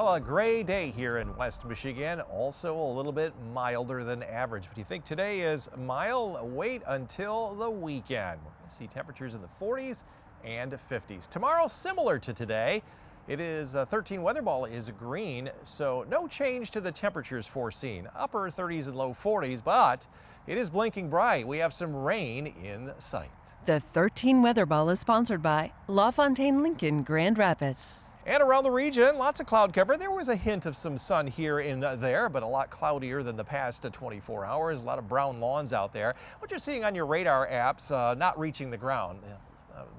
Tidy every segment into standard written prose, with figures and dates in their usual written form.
Well, a gray day here in West Michigan, also a little bit milder than average. But you think today is mild? Wait until the weekend. We're going to see temperatures in the 40s and 50s. Tomorrow, similar to today, it is 13 weather ball is green, so no change to the temperatures foreseen. Upper 30s and low 40s, but it is blinking bright. We have some rain in sight. The 13 weather ball is sponsored by LaFontaine Lincoln Grand Rapids. And around the region, lots of cloud cover. There was a hint of some sun here and there, but a lot cloudier than the past 24 hours. A lot of brown lawns out there. What you're seeing on your radar apps, not reaching the ground.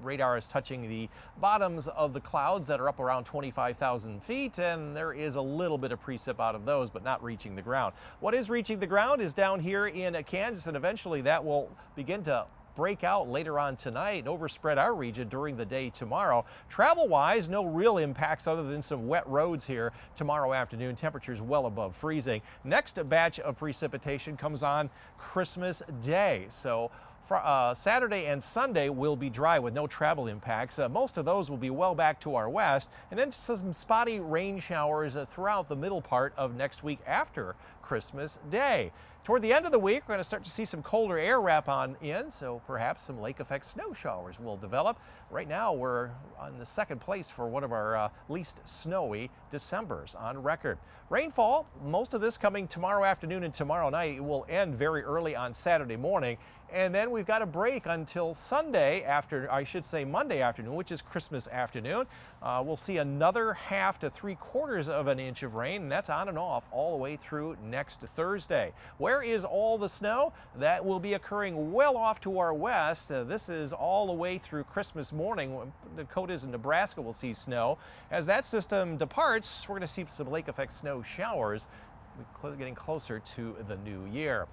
Radar is touching the bottoms of the clouds that are up around 25,000 feet, and there is a little bit of precip out of those, but not reaching the ground. What is reaching the ground is down here in Kansas, and eventually that will begin to break out later on tonight and overspread our region during the day tomorrow. Travel-wise, no real impacts other than some wet roads here tomorrow afternoon. Temperatures well above freezing. Next batch of precipitation comes on Christmas Day. So Saturday and Sunday will be dry with no travel impacts. Most of those will be well back to our west, and then some spotty rain showers throughout the middle part of next week after Christmas Day. Toward the end of the week, we're going to start to see some colder air wrap on in, so perhaps some lake effect snow showers will develop. Right now, we're on the second place for one of our least snowy Decembers on record. Rainfall, most of this coming tomorrow afternoon and tomorrow night. It will end very early on Saturday morning. And then we've got a break until Monday afternoon, which is Christmas afternoon. We'll see another half to 3/4 of an inch of rain, and that's on and off all the way through next Thursday. Where is all the snow? That will be occurring well off to our west. This is all the way through Christmas morning. Dakotas and Nebraska will see snow. As that system departs, we're going to see some lake effect snow showers getting closer to the new year.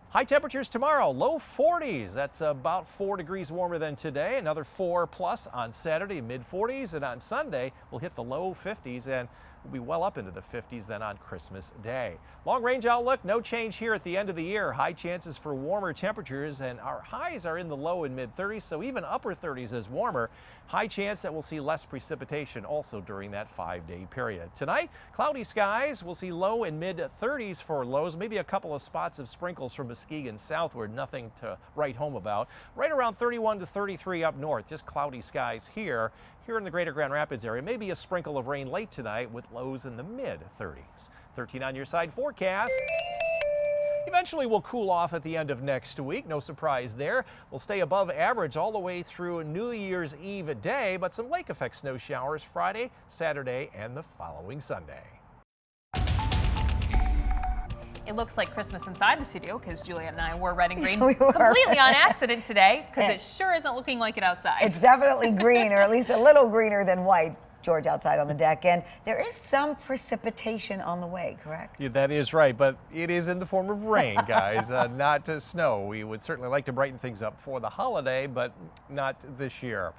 High temperatures tomorrow, low 40s. That's about 4 degrees warmer than today. Another 4+ on Saturday, mid 40s. And on Sunday, we'll hit the low 50s and we'll be well up into the 50s then on Christmas Day. Long range outlook, no change here at the end of the year. High chances for warmer temperatures, and our highs are in the low and mid 30s, so even upper 30s is warmer. High chance that we'll see less precipitation also during that 5-day period. Tonight, cloudy skies. We'll see low and mid 30s for lows, maybe a couple of spots of sprinkles from Muskegon southward, nothing to write home about. Right around 31 to 33 up north, just cloudy skies here. Here in the greater Grand Rapids area, maybe a sprinkle of rain late tonight with lows in the mid 30s. 13 on your side forecast. Eventually we'll cool off at the end of next week. No surprise there. We'll stay above average all the way through New Year's Eve day, but some lake effect snow showers Friday, Saturday, and the following Sunday. It looks like Christmas inside the studio because Juliet and I wore red and green completely on accident today because it sure isn't looking like it outside. It's definitely green, or at least a little greener than white, George, outside on the deck. And there is some precipitation on the way, correct? Yeah, that is right, but it is in the form of rain, guys, not snow. We would certainly like to brighten things up for the holiday, but not this year.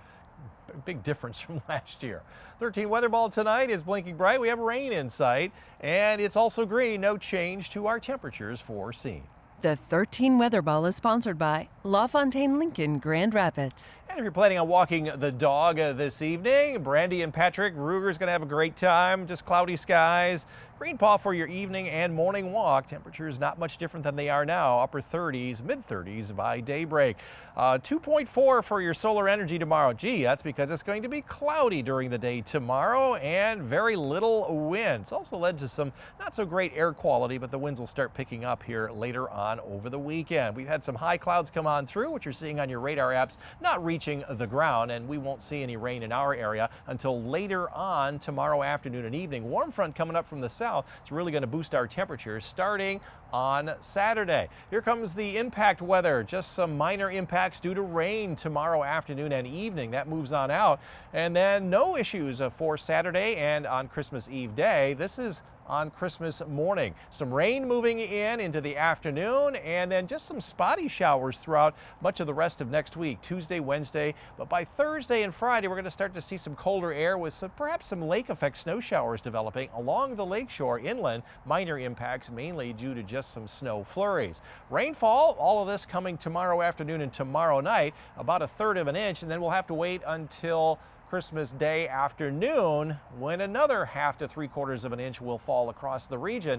Big difference from last year. 13 weather ball tonight is blinking bright. We have rain in sight, and it's also green. No change to our temperatures foreseen. The 13 weather ball is sponsored by LaFontaine Lincoln Grand Rapids. And if you're planning on walking the dog this evening, Brandy and Patrick Ruger's going to have a great time. Just cloudy skies. Green paw for your evening and morning walk. Temperatures not much different than they are now. Upper 30s, mid 30s by daybreak. 2.4 for your solar energy tomorrow. Gee, that's because it's going to be cloudy during the day tomorrow and very little wind. It's also led to some not so great air quality, but the winds will start picking up here later on over the weekend. We've had some high clouds come on through, which you're seeing on your radar apps, not reaching the ground, and we won't see any rain in our area until later on tomorrow afternoon and evening. Warm front coming up from the south. It's really going to boost our temperatures starting on Saturday. Here comes the impact weather. Just some minor impacts due to rain tomorrow afternoon and evening. That moves on out. And then no issues for Saturday and on Christmas Eve day. This is on Christmas morning. Some rain moving in into the afternoon, and then just some spotty showers throughout much of the rest of next week, Tuesday, Wednesday. But by Thursday and Friday, we're going to start to see some colder air with perhaps some lake effect snow showers developing along the lakeshore inland. Minor impacts mainly due to just some snow flurries. Rainfall, all of this coming tomorrow afternoon and tomorrow night, about 1/3 of an inch, and then we'll have to wait until Christmas Day afternoon, when another half to 3/4 of an inch will fall across the region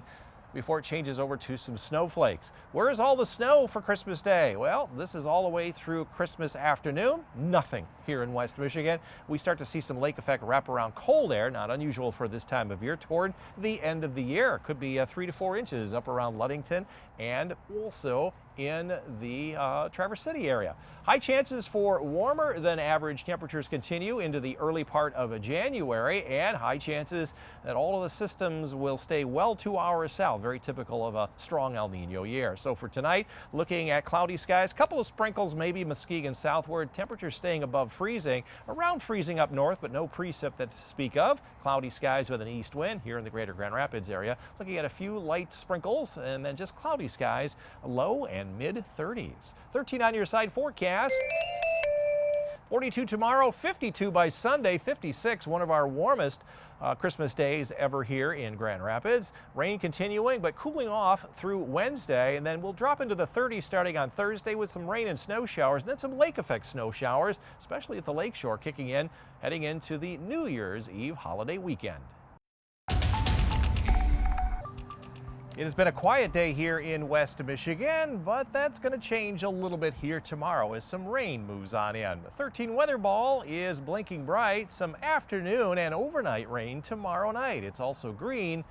before it changes over to some snowflakes. Where is all the snow for Christmas Day? Well, this is all the way through Christmas afternoon. Nothing here in West Michigan. We start to see some lake effect wraparound cold air, not unusual for this time of year, toward the end of the year. Could be 3 to 4 inches up around Ludington and also in the Traverse City area. High chances for warmer than average temperatures continue into the early part of January, and high chances that all of the systems will stay well to our south, very typical of a strong El Nino year. So for tonight, looking at cloudy skies, couple of sprinkles, maybe Muskegon southward, temperatures staying above freezing, around freezing up north, but no precip that to speak of. Cloudy skies with an east wind here in the greater Grand Rapids area. Looking at a few light sprinkles and then just cloudy skies, low and mid-30s. 13 on your side forecast. 42 tomorrow, 52 by Sunday, 56, one of our warmest Christmas days ever here in Grand Rapids. Rain continuing, but cooling off through Wednesday, and then we'll drop into the 30s starting on Thursday with some rain and snow showers, and then some lake effect snow showers, especially at the lakeshore, kicking in, heading into the New Year's Eve holiday weekend. It has been a quiet day here in West Michigan, but that's going to change a little bit here tomorrow as some rain moves on in. 13 weather ball is blinking bright, some afternoon and overnight rain tomorrow night. It's also green.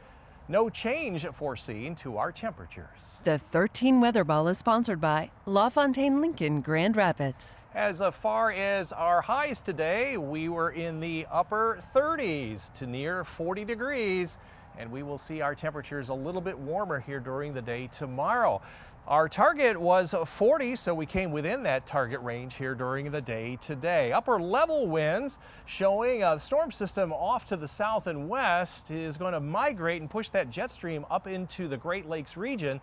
No change foreseen to our temperatures. The 13 weather ball is sponsored by LaFontaine Lincoln Grand Rapids. As far as our highs today, we were in the upper 30s to near 40 degrees. And we will see our temperatures a little bit warmer here during the day tomorrow. Our target was 40, so we came within that target range here during the day today. Upper level winds showing a storm system off to the south and west is going to migrate and push that jet stream up into the Great Lakes region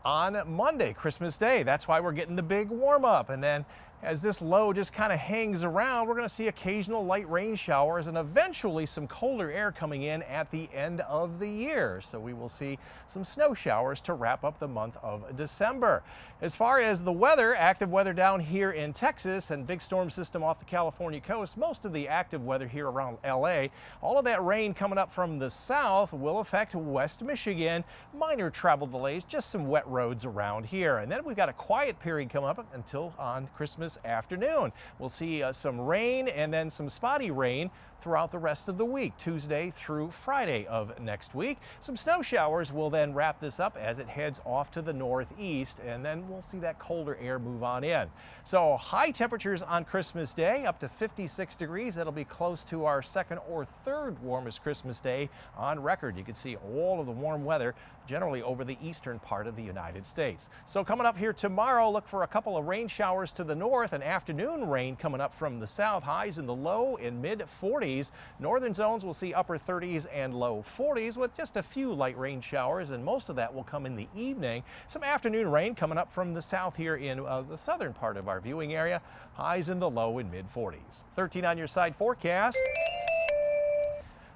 on Monday, Christmas Day. That's why we're getting the big warm up. And then as this low just kind of hangs around, we're going to see occasional light rain showers and eventually some colder air coming in at the end of the year. So we will see some snow showers to wrap up the month of December. As far as the weather, active weather down here in Texas and big storm system off the California coast, most of the active weather here around LA, all of that rain coming up from the south will affect West Michigan. Minor travel delays, just some wet roads around here. And then we've got a quiet period coming up until on Christmas afternoon. We'll see some rain and then some spotty rain throughout the rest of the week, Tuesday through Friday of next week. Some snow showers will then wrap this up as it heads off to the northeast, and then we'll see that colder air move on in. So high temperatures on Christmas Day, up to 56 degrees. That'll be close to our second or third warmest Christmas day on record. You can see all of the warm weather generally over the eastern part of the United States. So coming up here tomorrow, look for a couple of rain showers to the north and afternoon rain coming up from the south. Highs in the low and mid 40s. Northern zones will see upper 30s and low 40s with just a few light rain showers, and most of that will come in the evening. Some afternoon rain coming up from the south here in the southern part of our viewing area. Highs in the low and mid 40s. 13 on your side forecast.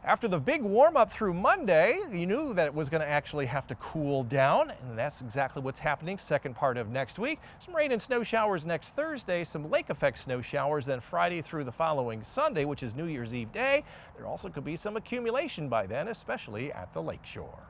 After the big warm up through Monday, you knew that it was going to actually have to cool down, and that's exactly what's happening second part of next week. Some rain and snow showers next Thursday, some lake effect snow showers then Friday through the following Sunday, which is New Year's Eve day. There also could be some accumulation by then, especially at the lakeshore.